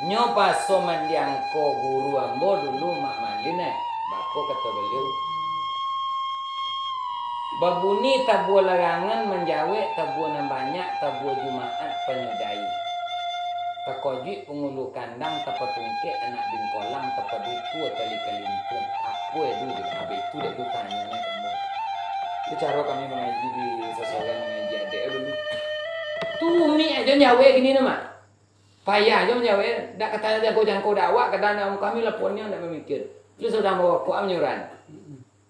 Nyo paso mandiang ko guru ambo dulu mak malin bako kata beliau. Babuni tabuah larangan menjawe tabuah nan banyak tabuah Jumaat penyudai. Takoji pengulu kandang tapatungke anak bingkolang tapaduku tali kalimpung. Apa itu itu deh tu tanyanya kamu. Itu cara kami mengaji di seseorang mengaji adek dulu. Tuh mi aja nyawe gini nama. Payah aja nyawe. Dak kata dia jangkau dakwah kadang kami lapornya ndak memikir. Lu sudah bawa kuam nyuran.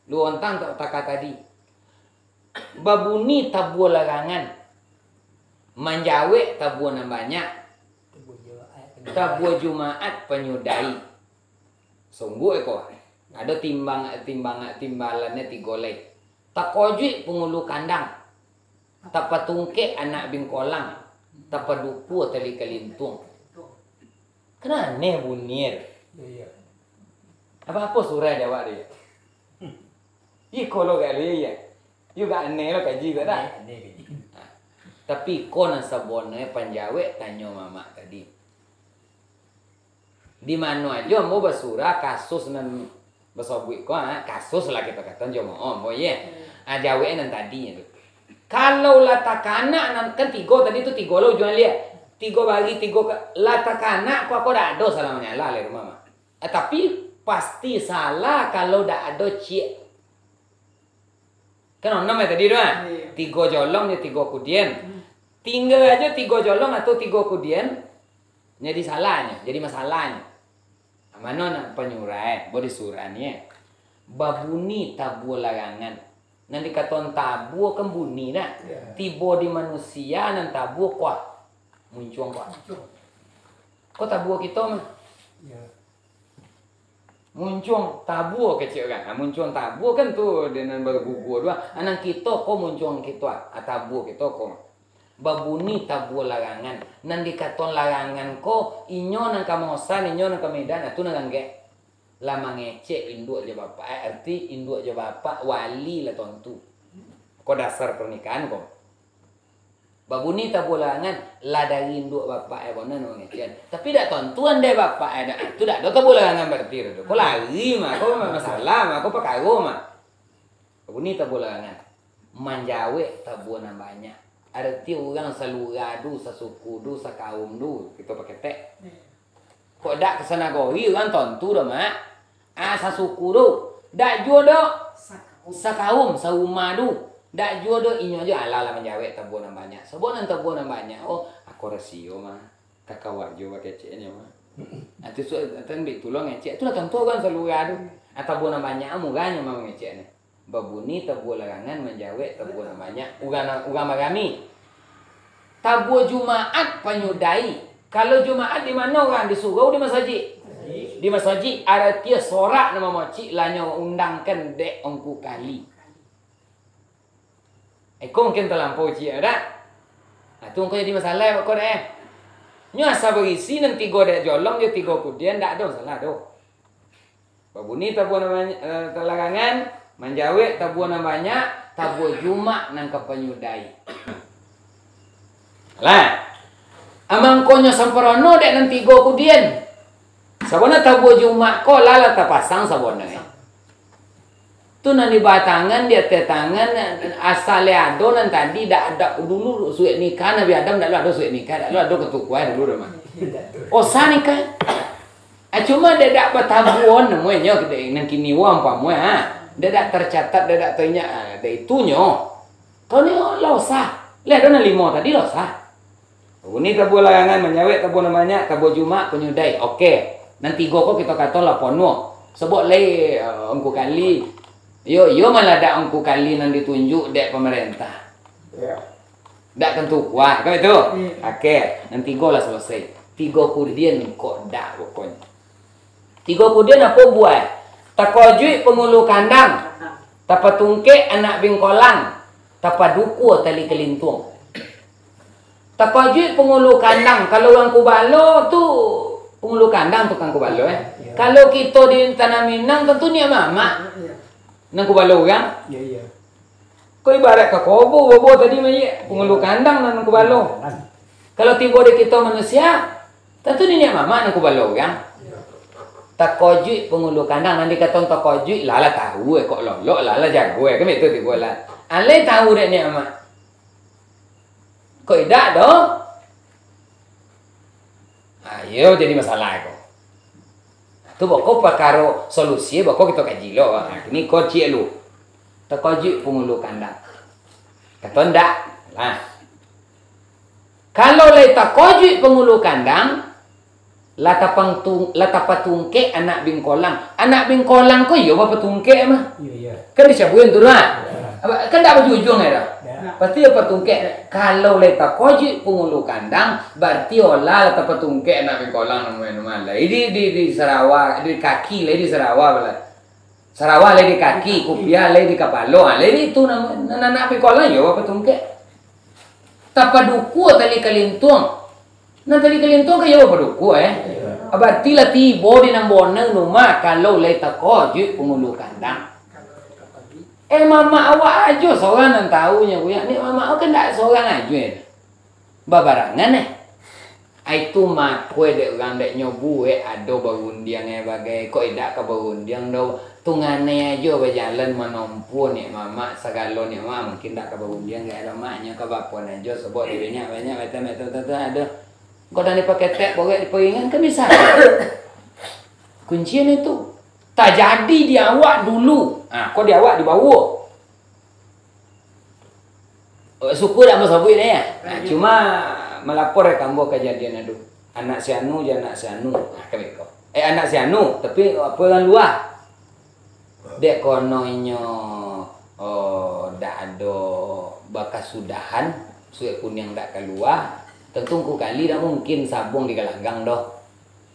Lu ontang tak tadi. Babuni tabuah larangan. Manjawe tabuah nan banyak. Tabuah Jumaat penyudai. Sungguh eko. Ada timbalannya tigolek. Takoji pengulu kandang. Tapatungke anak bingkolang. Tapaduku tali kalintung. Kenapa bunir? Apa surah Jawa dia? Iko lo kali ya. Juga aneh lo kaji juga dah. Tapi kona sabonnya panjawe tanyo mama tadi. Di mana aja mau basura kasus nan basobui ko kasus lah kita kata jomo ya. Jawe nan tadinya tuh. Kalau latakana nan kan tiga tadi tuh tiga lo jual lihat. Tiga bagi tiga latakana kok dah ada salah menyala le mama. Tapi pasti salah kalau dah ada cie. Kan nama tadi doang. Tiga jolong ya tiga kudian. Tinggal aja tiga jolong atau tiga kudian. Jadi salahnya, jadi masalahnya. Mana nak penyurai, boleh surannya. Babuni tabuah larangan. Nanti katon tabuah kan bunyi nak. Tiba di manusia nan tabuah kuat. Muncung kuat. Kok tabuah kita mah? Muncung tabuah kecil kan. Muncung tabuah kan tuh dengan bergugur dua. Anak kita kok muncung kita. Tabuah kita kok. Babuni tabuah larangan. Nanti katon larangan ko inyo nang kamosan inyo nang kamedan atu nang ge. Lama ngece induk aja bapak. Arti induk aja bapak wali lah tontu. Ko dasar pernikahan ko. Babuni tabuah larangan lah dari induk bapak kono nang ngece. Tapi dak tontuan deh bapak ada. Tu dak do tabuah larangan berarti do. Ko lari mah ko masalah mah ko pakago mah. Babuni tabuah larangan. Manjawe tabuah nan banyak. Arti orang saluradu, sasuku du, sakaum du, kita pakai tek. Kok dak kesana goi orang tontu dah mak. Sasuku du, dak jual do, sakaum, sauma du, dak jual do inyo aja ala menjawe tabuan yang banyak. Sebuah tabuan yang banyak. Oh, aku rasio mah, kakak wajo pakai ceknya mah. Atu ambil tulung ngecek, tu lah tontu orang saluradu. Tabuan yang banyak, muganya mah ngeceknya. Babuni tabuah larangan menjawe tabuah namanya uga magami. Tabuah Jumaat penyudai. Kalau Jumaat di mana orang di surau di masjid? Di masjid ada tia sorak nama moci lanyo undangkan dek ongku kali. Kau mungkin terlampau cia ada. Tu kau jadi masalah kau deh. Nyo asa berisi nanti go dek jolong dia tiga kudian dak ada masalah do. Babuni tabuah namanya larangan manjawe tabuah nan banyak, tabuah Jumat nang kepenyudai. Lah, amang konyo samperono dek nan tiga kudian. Sabona tabuah Jumat ko lala tapasang sabona. Tu nan di batangan dia tetangan asale ado nan tadi dak ada dulu suek nikah Nabi Adam dak ada suek nikah, dak ada ketukuan dulu mah. Oh sa nikah. Cuma dia dak batabuon namanya kita nan kini wa umpama dia tak tercatat, dia tak tanya, dia itunya. Kau ni losa. Lihat ada 5 tadi losa. Ini tabuah larangan menyawet tabuah namanya tabuah Jumat penyudai. Okey. Nanti kok kita kata lapono. Sebut lagi engku kali. Yo malah ada engku kali yang ditunjuk dek pemerintah. Ya. Dak tentu kuat, kan itu? Okey. Nanti lah selesai. 3 kemudian kok dak pokoknya. 3 kemudian apa buat? Takojui pengulu kandang, tapatungke anak bingkolang, tapaduku tali kelintung. Takojui pengulu kandang, kalau orang Kubalo tu pengulu kandang tukang Kubalo Kalau kita di Tanah Minang tentu ni mama. Nang Kubalo kan? Iya. Kau ibarat ke kobo bobo tadi mah pengulu kandang nang Kubalo. Kalau tiba di kita manusia, Tentu ni mama nak kubalo orang. Tak kojui pengulu kandang nanti kata tak kojui lala tahu kok lolok lala jago kan itu tiba lah. Ale tahu dek ni mama. Kok tidak doh? Ayo jadi masalah kok. Tu boko pakaro solusi boko kita kaji lo. Ini kau cik lu. Tak kojui pengulu kandang. Kata ndak lah. Kalau le tak kojui pengulu kandang lata patungke anak bingkolang. Anak bingkolang ko yo apa tungke mah? Iya. Kan disabuin tu lah. Kan dak berjujung ya. Pasti apa tungke. Kalau leta koji pengulu kandang berarti olah lata patungke anak bingkolang nama-nama lah. Ini di Sarawak, di kaki lah di Sarawak bala. Sarawak lah di kaki, Kupiah lah di kapalo. Lah itu nama anak bingkolang yo apa tungke. Tapaduku tali kalintung. Nah tali kalintung kayo apa duku Berarti lah tibo di nambonang rumah kalau leta koji pengulu kandang. Mama awak aja seorang yang tahunya kuya. Ni mama awak kan tak seorang aja. Babarangan Itu mah kue dek orang dek nyobu ada berundiang bagai kok tidak ke berundiang do tungane aja berjalan menompu ni mama segala ni mama mungkin tak ke berundiang gak ada maknya ke bapon aja sebab dia banyak betul ada. Kau dah pakai tag boleh diperingan kan bisa. Kuncian itu tak jadi di awak dulu. Kau di awak di bawah. Syukur tak masabui dia ya. Cuma melapor kamu kejadian itu. Anak si Anu je anak si Anu. Anak si Anu tapi apa orang luar. Dek kononyo dak ada bakas sudahan, suek kuning dak keluar. Tentu ku kali dah mungkin sabung di galanggang doh.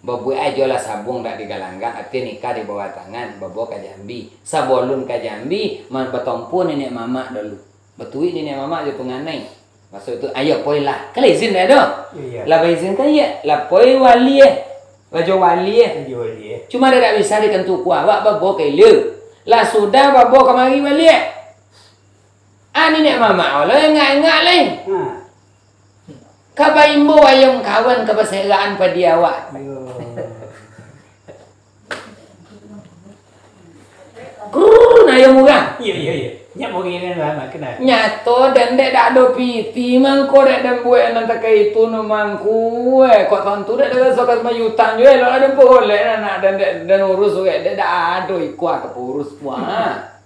Babu aja lah sabung dak di galanggang, artinya nikah di bawah tangan, babu ke Jambi. Sabolun ke Jambi, man betompu nenek mama dulu. Betui nenek mama je penganai. Maksud itu ayo poi lah. Kan izin dah doh. Lah izin kan ya, lah poi wali Raja wali Cuma dia tak bisa dikentu ku awak babu ke le. Lah sudah babu kemari wali. Nenek mama Allah enggak lain. Kaba imbo ayam kawan kebeseraan pada awak. Kurun ayam orang. Iya. Nyak mau gini lah nak kena. Nyato dan dek dak do piti mangko dek dan buat nanti ke itu no mangku kok tentu dek dak sokat mayutan je lo ada boleh anak dan dek dan urus dek dak ado ikwa ke urus puah.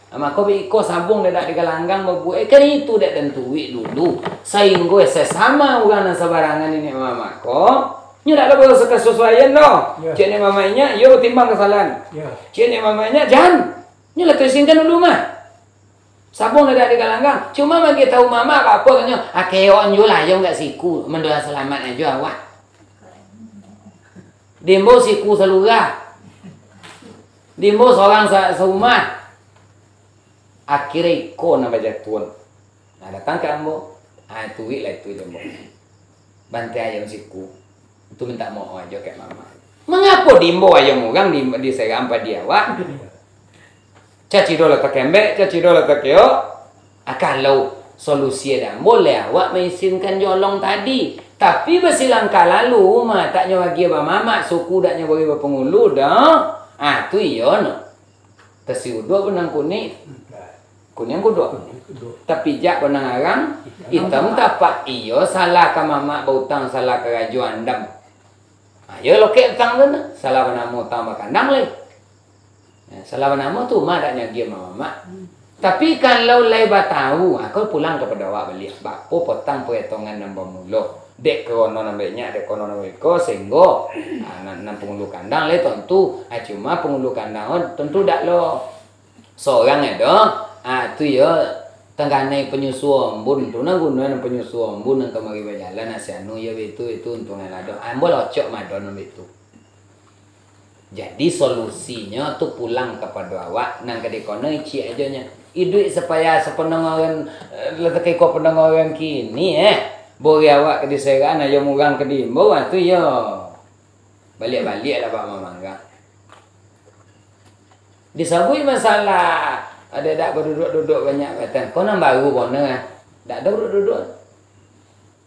Maka iko sabung dak di galanggang membuat kan itu dak tentui dulu. Sainggo sesama orang sabarangan ini mama ko. Nya dak ada sesuaian no. Cek ni mamanya yo timbang kesalahan. Cek ni mamanya jangan. Nya lah tersingkan dulu mah. Sabung dak di galanggang. Cuma bagi tahu mama apa tanya, akeon yo lah yo enggak siku mendoa selamat aja awak. Dembo siku selurah. Dembo seorang serumah. Akhirnya iko nama jatuan. Nah datang ke ambo, tuik lah itu ambo. Bantai ayam siku, itu minta mau aja kayak mama. Mengapa dimbo ayam orang di serang pada dia wak? Caci dola tak kembek, caci dola tak keo. Kalau solusi dah boleh awak mengizinkan jolong tadi. Tapi bersilang lalu mah tak nyawa dia mama suku dak nyawa dia pengulu dah. Tu iyo no. Tersiuduk benang kuning. Kuning kudu. Tapi jak benang arang hitam tapak iyo salah ka mama bautang salah ka rajo andam. Ayo lokek tang tu salah benamo tambah kandang lagi. Salah benamo tu mah dak nyagi mama. Tapi kalau lai tahu, aku pulang kepada awak balik. Bako potang poetongan nambah mulo. Dek kono nambahnya, dek kono nambah ko senggo. Nan pengulu kandang lai tentu. Cuma pengulu kandang tentu dak lo seorang ada. Tu ya tengganai penyusu ombun tu na gunakan penyusu ombun nang kemari berjalan nasi anu ya itu untungnya lado. Ambo locok madon itu. Jadi solusinya tu pulang kepada awak nang kedekono ici aja nya. Iduk supaya sependengaran letak ko pendengaran kini bori awak ke diserang ayo murang ke dimbo tu ya. Balik-balik lah Pak Mamangga. Disabui masalah ada dak berduduk-duduk banyak batan. Kau nang baru bona dak ada duduk-duduk.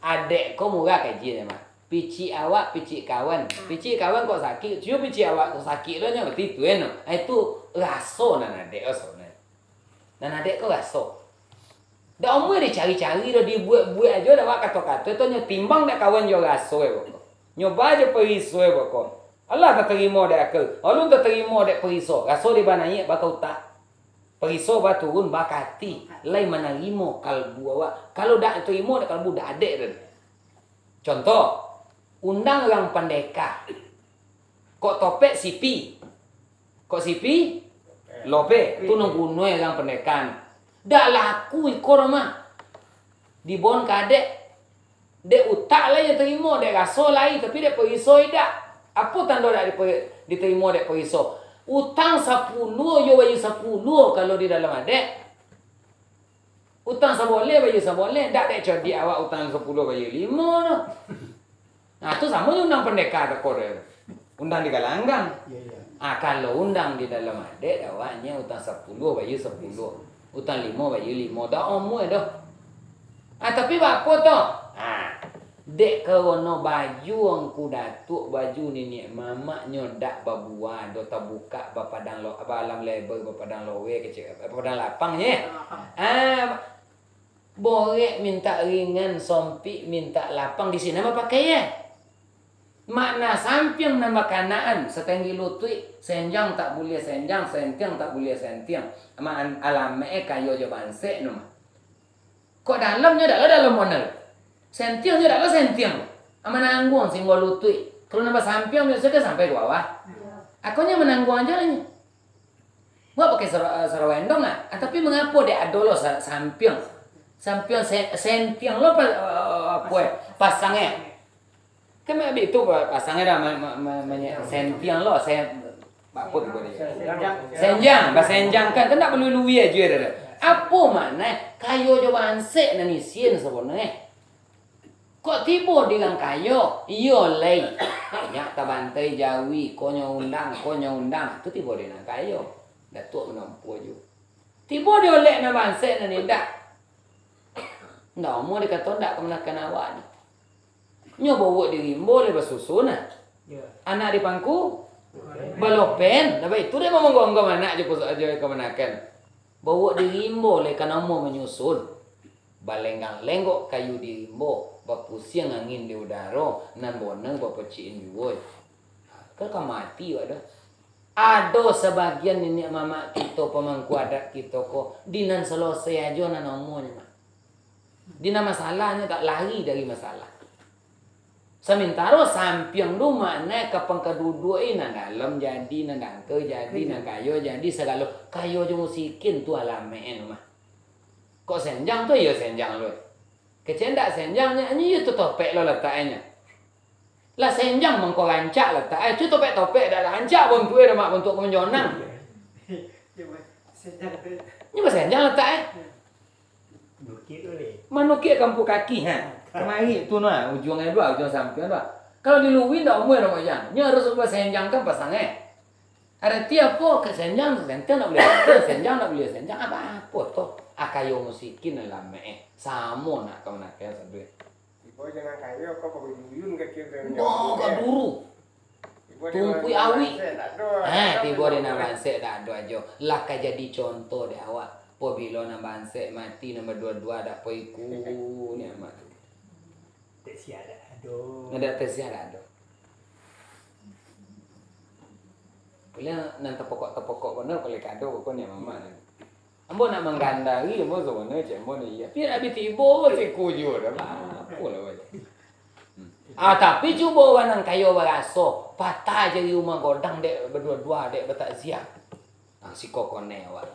Adek kau murah kaji ni mah. Pici awak, pici kawan. Pici kawan kok sakit, cium pici awak kok sakit lo nya berarti itu no. Itu raso nan adek osone. Nan adek kok raso. Dah omwe dicari-cari dah dibuat-buat aja dah wak kata-kata tu nya timbang dak kawan jo raso pokok. Nyoba aja periso pokok. Allah tak terima dak akal. Alun tak terima dak periso. Raso di banai bakal tak. Periso ba turun bakati, lai menerima kalbu awak. Kalau dak terima dak kalbu dak adek dah. Contoh, undang orang pendeka. Kok topek sipi. Kok sipi? Lope. Itu nunggunoi orang pendekan. Dak laku ikor mah. Dibon kadek. Dek utak lah yang terima. Dek raso lai. Tapi dek periso dak. Apa tanda dak diterima dek periso? Utang 10, yo baju 10 kalau di dalam adek. Utang saboleh baju saboleh. Dak dek codi awak utang 10 baju 5 no. Nah, itu sama undang pendekar tekor. Undang di Galanggang. Kalau undang di dalam adek, awaknya utang 10, baju 10. Utang 5, baju 5. Dah omwe dah. Tapi apa toh? Dek kerono baju angku datuk, baju nenek mamak nyodak babua, do tabuka bapadang lo, alam lebar bapadang lowe kecil, bapadang lapang ye. Borek minta ringan, sompi minta lapang di sini apa pakai ya? Makna sampiang nama kanaan setenggi lutui senjang tak boleh senjang, sentiang tak boleh sentiang. Aman alam kayo jo banse no. Kok dalamnya dak dalam mana? Sentiang je dak sentiang. Aman nanggung singgol lutui. Kalau nama sampiang biasa sampai ke bawah. Akunya menanggung aja nya. Gua pakai sarawendong tapi mengapa dia adolo sampiang? Sampiang sentiang lo pasangnya. Kan habis itu pasangnya dah sentiang lo apa tu boleh. Senjang, bahasa senjang kan tak perlu luwi aja dah. Apa makna kayo jo banse na nisien sebenarnya. Kok tiba dengan kayo? Iyo lei. Nyak ta bantai Jawi, konyo undang. Tu tiba dengan kayo. Datuk menampu aja. Tiba dia oleh na banse na nindak. Ndak mau dikata ndak kemenakan awak ni. Nyo bawa diri boleh bersusun anak di pangku balopen tapi itu dia mau gonggong anak je pusat aja kemenakan bawa diri boleh karena mau menyusun balenggang lenggok kayu diri bapusiang angin di udara nan boneng bapeciin juga kan mati ada sebagian nenek mama kita pemangku adat kita kok dinan selesai aja nan omongnya dina masalahnya tak lari dari masalah. Sementara sampiang rumah naik ke pengkeduduk ini dalam jadi nandangke jadi kayo jadi segala kayo je musikin tu alamen mah. Kok senjang tu ya senjang lo. Kecil tak senjangnya ini itu topek lo letaknya. Lah senjang mengko rancak letak. Itu topek dah rancak bentuk dah mak bentuk kemenjonang. Ini senjang letak Nukit boleh. Manukit kampung kaki Kemari tu ujungnya dua, ujung samping dua. Kalau diluwin dah umur nama yang. Nya harus senjang kan pasangnya. Ada tiap po ke senjang tak boleh senjang tak boleh senjang apa toh. Akayo musikin dalam samo nak kau nak kaya sabwe. Ibu jangan kayo kau pakai duyun ke kita. Oh, kau duru. Tumpui awi. Tiba di nama banse dah ada aja. Lah jadi contoh deh awak. Po bila nama banse mati nombor 22 dak po iku ni amat. Tak siap dah aduh. Ada tersiar ada. Boleh nanti pokok benar boleh kado pokoknya mama. Ambo nak menggandari ambo sebenarnya cembo ni ya. Biar habis tiba si kujur dah. Apa lah weh. Tapi cuba orang kayo beraso patah jadi rumah godang dek berdua-dua dek betak siap. Si kokone awak.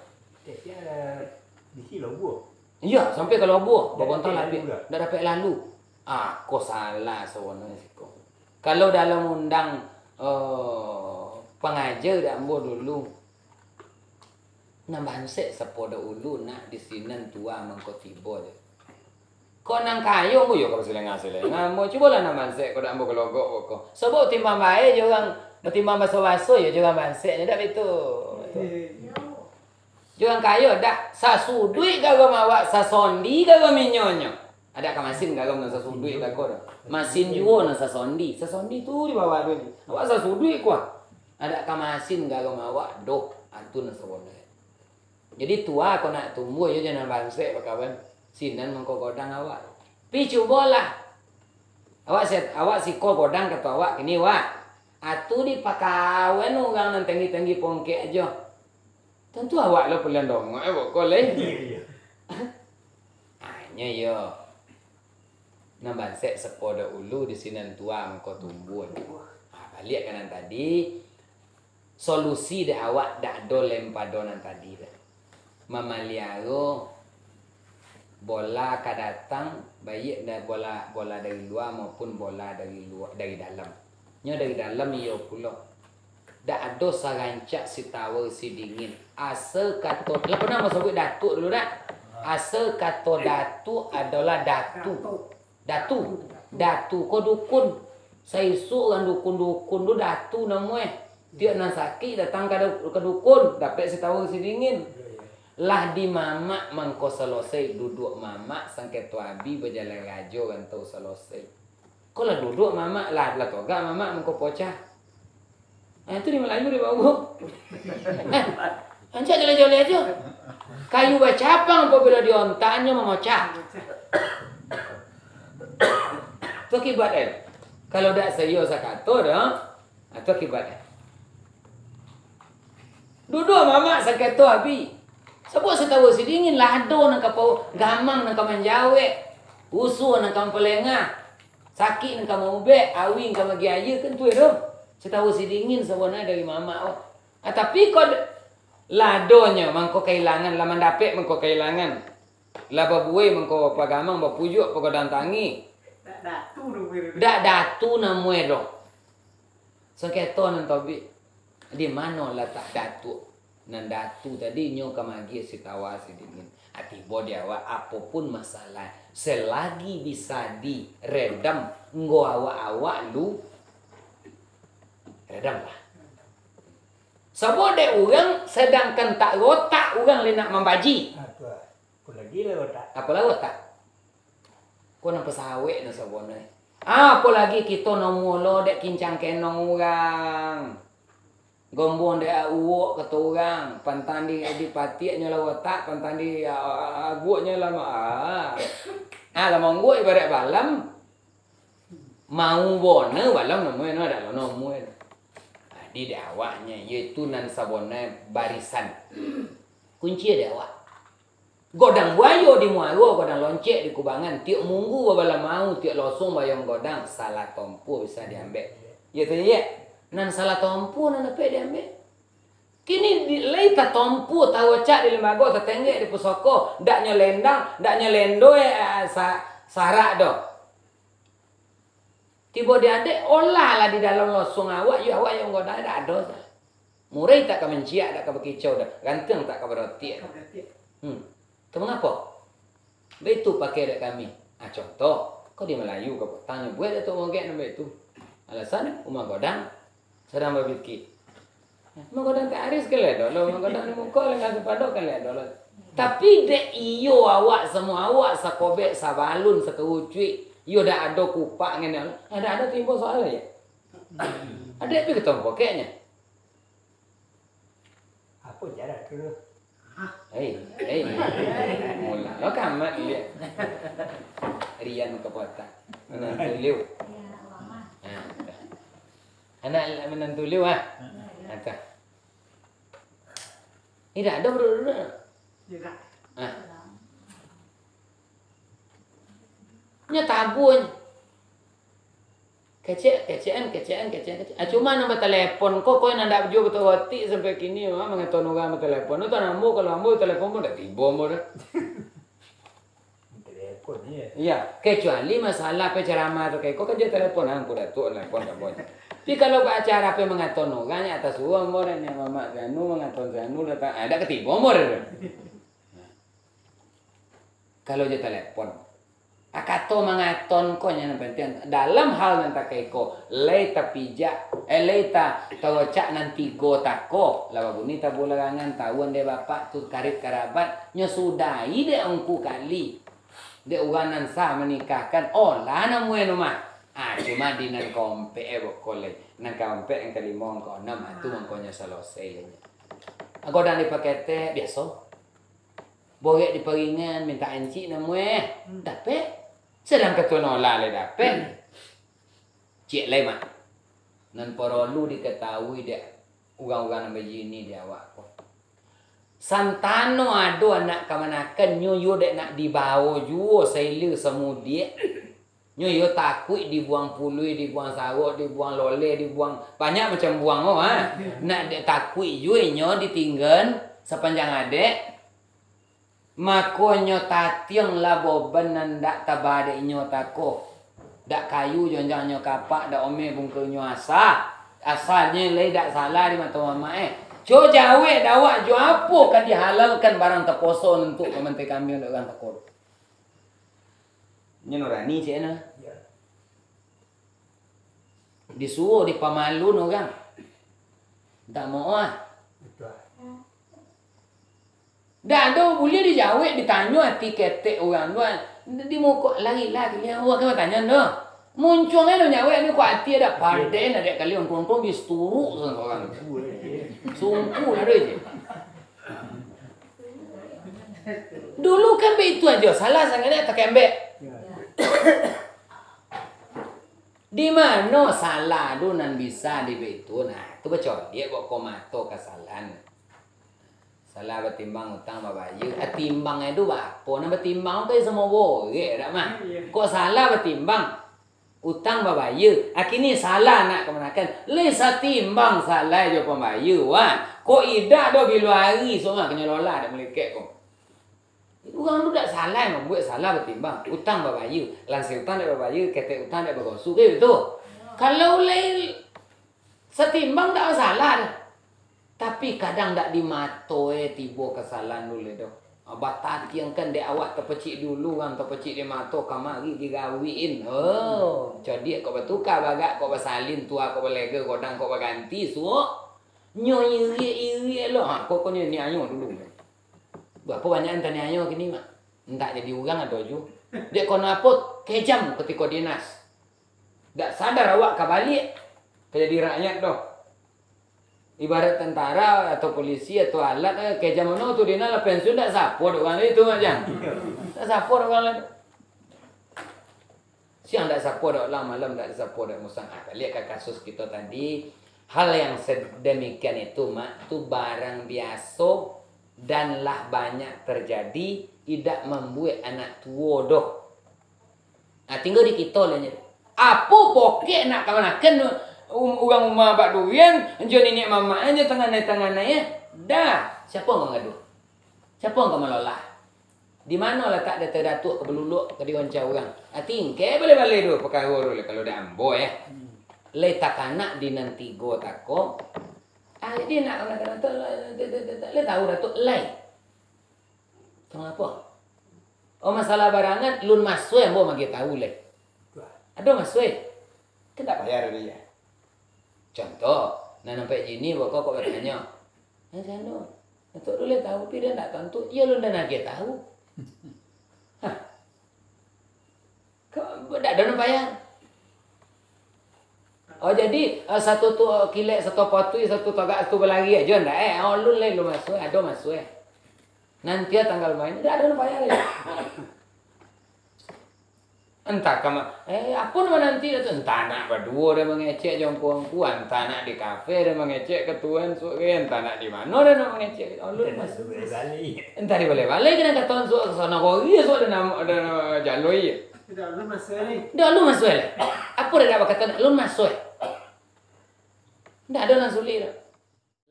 Tak siap di sini lobo. Iya, sampai ke lobo. Bobontang lapik. Dah dapat lalu. Kau salah sebenarnya sih kau. Kalau dalam undang pengajar dah ambo dulu. Nambanse sepodo ulu nak di sini tua mengko tiba je. Kau nang kayo mo yo kau selenga. Mo cuba lah nambanse kau dah ambo kelogok kau. Sebab timbang bae je orang timbang baso-baso ya jangan banse dak betul. Jangan kayo dak sasu duit kagak mawak sasondi kagak minyonyo. Ada ka masin kagak nang sasudui kagak dah. Masin juga nang sasondi. Sasondi tu di bawah tu ni. Awak sasudui kuah. Ada ka masin kagak awak dok atu nang sabona. Jadi tua kau nak tumbuh je jangan bangse kawan. Sinan mengko godang awak. Pi cubalah. Awak si ko godang kata awak ini wak. Atu di pakawen orang nang tinggi-tinggi pongke aja. Tentu awak lo pelian dong. Kau leh. Iya. Hanya yo. Namban sek sepoda ulu di sini tua mengko tumbuh. Balik kanan tadi. Solusi de awak dak do lempadonan tadi dah. Mamaliaro bola kadatang baik dah bola dari luar maupun bola dari luar dari dalam. Nya dari dalam iyo pula. Dak ada sarancak si tawa si dingin. Asal kato lah pernah masuk datuk dulu dah. Asal kato datu adalah datu. Datu ko dukun. Saya isu orang dukun-dukun tu datu namanya. Dia nak sakit datang ke dukun, dapat si tahu si dingin. Lah di mamak mangko selesai duduk mamak sangke tu abi berjalan rajo kan tahu selesai. Kau lah duduk mamak lah toga mamak mangko pocah. Itu di Melayu di bawah. Anjak jole-jole aja. Kayu bacapang apabila diontaknya memecah. Itu akibatnya. Kalau dak serius sakato dah, itu akibatnya. Duduk mama sakit tu abi. Sebab saya tahu si dingin lado nak kapau gamang nak kamanjawe. Usu nak kampelengah. Sakit nak kamube, awing kamagi aja kan tu itu. Saya tahu si dingin sebenarnya dari mama. Tapi kau ladonya mangko kehilangan laman dapet mangko kehilangan. Lah babuai mangko pagamang bapujuk apa dantangi. Dak datu na muero. Sangketo nan tobi. Di mana letak datu? Nan datu tadi nyo kamagi si tawa si dingin. Atibo dia awak apapun masalah selagi bisa diredam nggo awak lu redam lah. Sebab de orang sedangkan tak rotak orang le nak membaji. Apa lagi lah otak. Apa lah otak? Kau nak pesawe na sabona. Apalagi kita nomolo dek kincang kenong orang. Gombong dek uwok kata orang. Pantan di patiaknya lah otak, pantan di aguknya lah lamang gua ibarat balam. Mau bona balam nomoy no ada nomoy. Di awaknya yaitu nan sabona barisan. Kunci ada awak. Godang buayo di muaro, godang loncek di kubangan. Tiuk munggu babala mau, tiuk losong bayang godang. Salah tompu bisa diambil. Ya tu ya. Nan salah tompu nan apa diambil. Kini leita tompu tahu cak di lembaga tetengge di pusoko. Daknya lendang, daknya lendo sarak do. Tiba dia ada olah lah di dalam losong awak. Ya awak yang godang ada ada. Murai tak kemenciak, tak kebekicau dah. Ganteng tak keberoti. Itu mengapa? Betul pakai dek kami. Contoh, kau di Melayu kau tanya, buat itu mungkin nama itu. Alasan rumah godang sedang berfikir. Rumah godang tak aris ke ledo, rumah godang ni muka lengan sepadoh ke ledo. Tapi dek iyo awak semua awak sakobek sabalun sakeucui, iyo dah ada kupak ngene. Ada timbul soal ya. Ada apa ketemu pakainya? Apa jarak tu? Mula lo kamat dia. Rian kepota. Menantu liu. Anak menantu liu ah. Ada. Tidak ada bro. Nya tabun. Kecen. Cuma nombor telepon kok yang nak baju betul hati sampai kini mah mengeton orang telepon. Itu namu kalau ambil telepon pun dah tiba mur. Telepon ni. Iya, kecuali masalah penceramah tu kayak kok kerja telepon aku dah tu telepon tak boleh. Tapi kalau acara apa mengeton orang atas uang mur ni mama Zanu mengeton Zanu datang ada ketiba mur. Kalau je telepon akato mangaton ko nya penting dalam hal nan takeko leita pijak leita tawacak nanti go tako lawa buni tabularangan tawon de bapak tu karib karabat nya sudai de angku kali Dia orang nan sah menikahkan. Oh lah namanya rumah. Cuma di nan kompe boleh. Nan kompe yang kelima yang keenam itu mangkonya selesai. Aku dah dipakai teh biasa. Boleh diperingan minta encik namanya. Dapat. Sedang ketua nolak le dapat. Cik lain mak. Nan perlu diketahui dia orang-orang yang begini dia awak ko. Santano ado anak kamanakan nyoyo dek nak dibawa juo sailer semudi. Nyoyo takut dibuang pului, dibuang saruk, dibuang lole, dibuang banyak macam buang Nak dek takut juo nyo ditinggal sepanjang adek. Makonyo tatiang lah boban nan dak tabade nyo tako. Dak kayu jonjang nyo kapak dak ome bungkel nyo asalnya lay dak salah di mata mama Jo jawe dawak jo apa kan dihalalkan barang terposo untuk mementai kambing untuk orang tekor. Ini nurani cik na. Ya. Disuruh di pamalun orang. Tak mau Betul. Dah ada boleh dijawab ditanya hati ketek orang tu. Di muka lagi-lagi dia orang kan tanya dah. Muncungnya tu nyawa ni kuat hati ada parden ada kali orang di seturu orang. Sungguh lah dia. Dulu kan itu aja salah sangatnya tak kembek. Di mana salah tu nan bisa di itu nah tu betul dia bawa komato kesalahan. Salah bertimbang utang babayu. Timbang itu apa? Nak bertimbang tu semua boleh tak mah? Kok salah bertimbang? Utang babayu. Kini salah nak kemenakan. Lesa timbang salah je pembayu. Kok idak dah bila hari semua kena lola dah meliket kok. Orang tu tak salah membuat salah bertimbang. Utang babayu. Langsung utang dak babayu, kata utang dak bergosu ke itu. Kalau lain setimbang tak salah dah. Tapi kadang tak dimatoe tiba kesalahan dulu dah. Batat yang kan dek awak terpecik dulu kan terpecik di mato kamari digawiin. Oh, jadi kau bertukar bagak kau bersalin tua kau berlega kodang kau berganti suo. Nyo iri lo. Kau ni ayo dulu. Berapa banyak ente ni ayo kini mak? Entak jadi orang ada ju. Dek kau apa kejam ketika dinas. Tak sadar awak kabalik jadi rakyat doh. Ibarat tentara atau polisi atau alat ke zaman tu dia nak pensiun tak support orang itu macam. Tak support orang lain. Siang tak support orang malam tak support orang musang. Lihat ke kasus kita tadi hal yang sedemikian itu mak tu barang biasa dan lah banyak terjadi tidak membuat anak tua doh. Tinggal di kita lah ni. Apa pokok nak kawan-kawan orang rumah bak durian, enjo nenek mama aja tangan ya. Dah, siapa yang ngadu? Siapa yang melolah? Di mana letak data datuk ke beluluk ke diwancar orang? Tingke boleh-boleh tu perkara dulu kalau dah ambo ya. Letak anak di nanti go tako. Dia nak kena tu le tahu datuk lai. Kenapa? Oh masalah barangan lun masuk ambo magi tahu le. Ada masuk. Kenapa bayar dia? Contoh, nak nampak gini, kau bertanya, sana, untuk dulu tahu, tapi dia tak tahu, ya lu dah nak dia tahu. Kau tak ada nak bayar. Oh jadi satu tu kilek, satu potui, satu tagak, satu berlari aja ndak Oh lu le lu masuk, ada masuk Nanti tanggal main, tidak ada nak bayar ya. Entah kama, apa nama nanti itu entah nak berdua dia mengecek jongkuangku, entah nak di kafe dia mengecek ketuan suke, entah nak di mana dia nak mengecek. Oh lu masuk entah di balik-balik kena ketuan suke sana kori suke ada jalui. Tidak lu masuk ni. Dah lu masuk le. Apa dia nak kata lu masuk? Ndak ada nak sulit.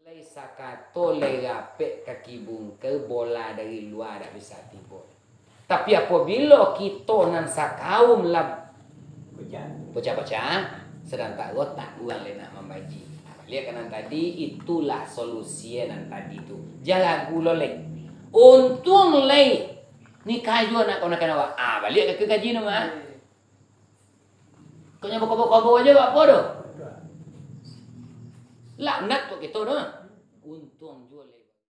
Lai sakato lai rapek kaki bungkel bola dari luar tak bisa tiba. Tapi apabila kita nan sakaum lah baca-baca sedang tak rotak orang lain nak membaji. Lihat kanan tadi itulah solusi nan tadi tu. Jangan gula lek. Untung lek ni kayu nak kau nak awak. Balik ke gaji nama. Kau nya boko-boko aja apa tu? Laknat tu kita dah. Untung